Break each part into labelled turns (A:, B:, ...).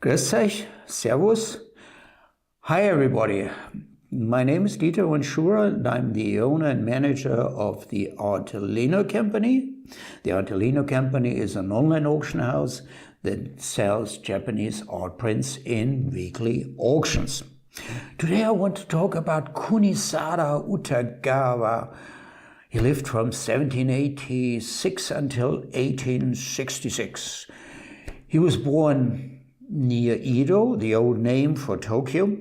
A: Grüß euch, Servus. Hi everybody, my name is Dieter Wenschura and I'm the owner and manager of the Artelino company. The Artelino company is an online auction house that sells Japanese art prints in weekly auctions. Today I want to talk about Kunisada Utagawa. He lived from 1786 until 1866. He was born near Edo, the old name for Tokyo,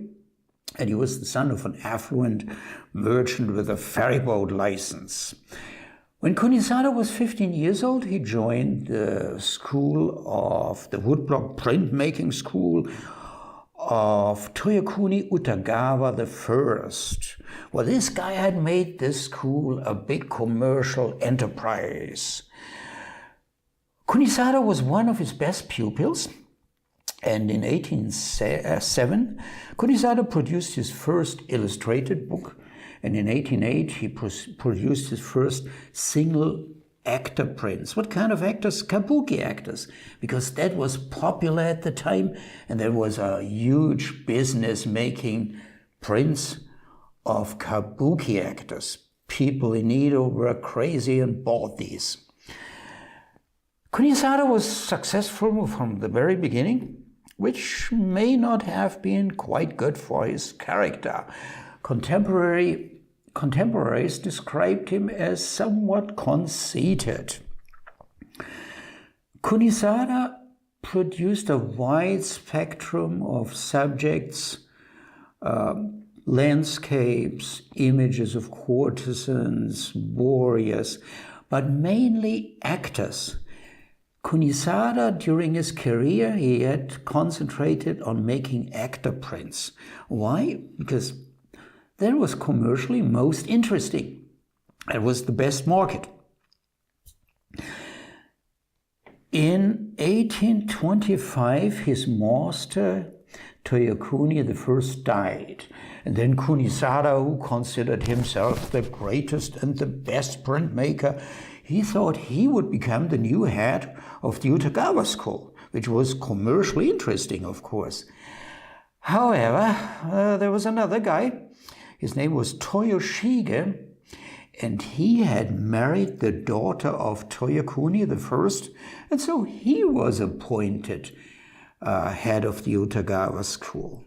A: and he was the son of an affluent merchant with a ferryboat license. When Kunisada was 15 years old, he joined the school of the woodblock printmaking school of Toyokuni Utagawa I. Well, this guy had made this school a big commercial enterprise. Kunisada was one of his best pupils, and in 1807, Kunisada produced his first illustrated book, and in 1808 he produced his first single actor prints. What kind of actors? Kabuki actors, because that was popular at the time, and there was a huge business making prints of Kabuki actors. People in Edo were crazy and bought these. Kunisada was successful from the very beginning, which may not have been quite good for his character. Contemporaries described him as somewhat conceited. Kunisada produced a wide spectrum of subjects, landscapes, images of courtesans, warriors, but mainly actors. Kunisada, during his career, he had concentrated on making actor prints. Why? Because that was commercially most interesting. It was the best market. In 1825, his master, Toyokuni I, died. And then Kunisada, who considered himself the greatest and the best printmaker, he thought he would become the new head of the Utagawa school, which was commercially interesting, of course. However, there was another guy. His name was Toyoshige, and he had married the daughter of Toyokuni I, and so he was appointed head of the Utagawa school.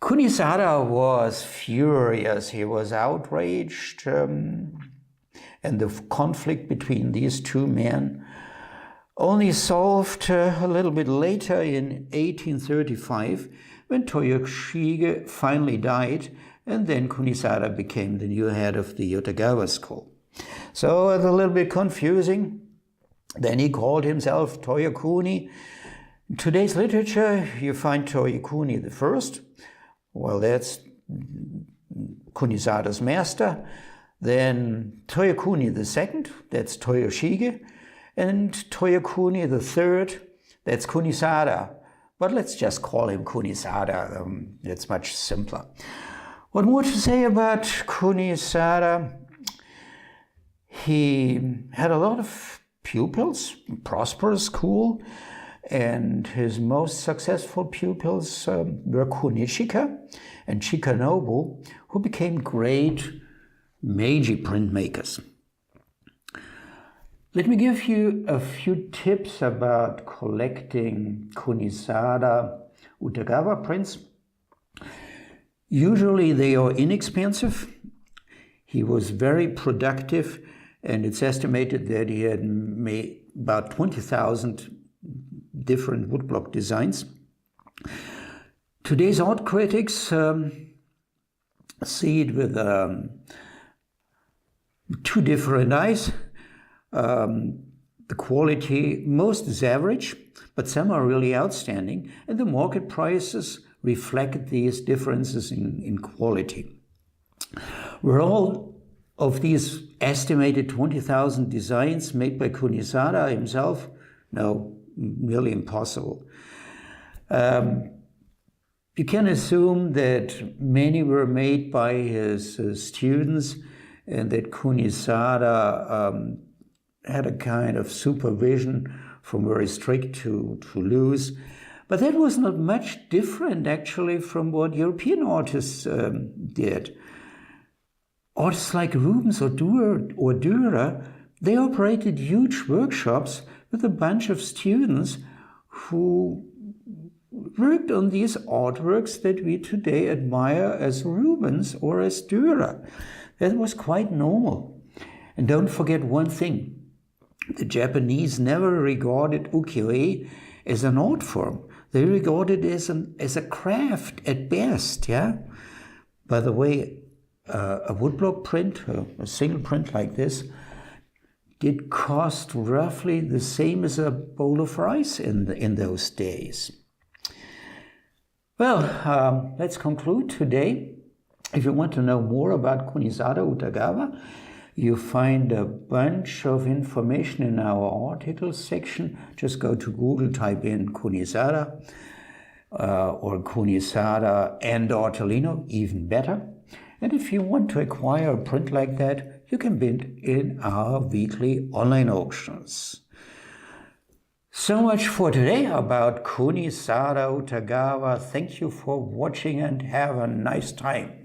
A: Kunisada was furious. He was outraged. And the conflict between these two men only solved a little bit later in 1835, when Toyoshige finally died, and then Kunisada became the new head of the Utagawa school. So it's a little bit confusing. Then he called himself Toyokuni. In today's literature, you find Toyokuni I. Well, that's Kunisada's master. Then Toyokuni II, that's Toyoshige, and Toyokuni III, that's Kunisada. But let's just call him Kunisada, it's much simpler. What more to say about Kunisada? He had a lot of pupils, prosperous school, and his most successful pupils were Kunichika and Chikanobu, who became great Meiji printmakers. Let me give you a few tips about collecting Kunisada Utagawa prints. Usually they are inexpensive. He was very productive, and it's estimated that he had made about 20,000 different woodblock designs. Today's art critics see it with two different eyes. The quality, most is average, but some are really outstanding, and the market prices reflect these differences in quality. Were all of these estimated 20,000 designs made by Kunisada himself? No, nearly impossible. You can assume that many were made by his students, and that Kunisada had a kind of supervision from very strict to loose. But that was not much different, actually, from what European artists did. Artists like Rubens or Dürer, they operated huge workshops with a bunch of students who worked on these artworks that we today admire as Rubens or as Dürer. That was quite normal. And don't forget one thing. The Japanese never regarded ukiyo-e as an art form. They regarded it as a craft at best, yeah? By the way, a woodblock print, a single print like this, did cost roughly the same as a bowl of rice in those days. Well, let's conclude today. If you want to know more about Kunisada Utagawa, you find a bunch of information in our articles section. Just go to Google, type in Kunisada or Kunisada and artelino, even better. And if you want to acquire a print like that, you can bid in our weekly online auctions. So much for today about Kunisada Utagawa. Thank you for watching and have a nice time.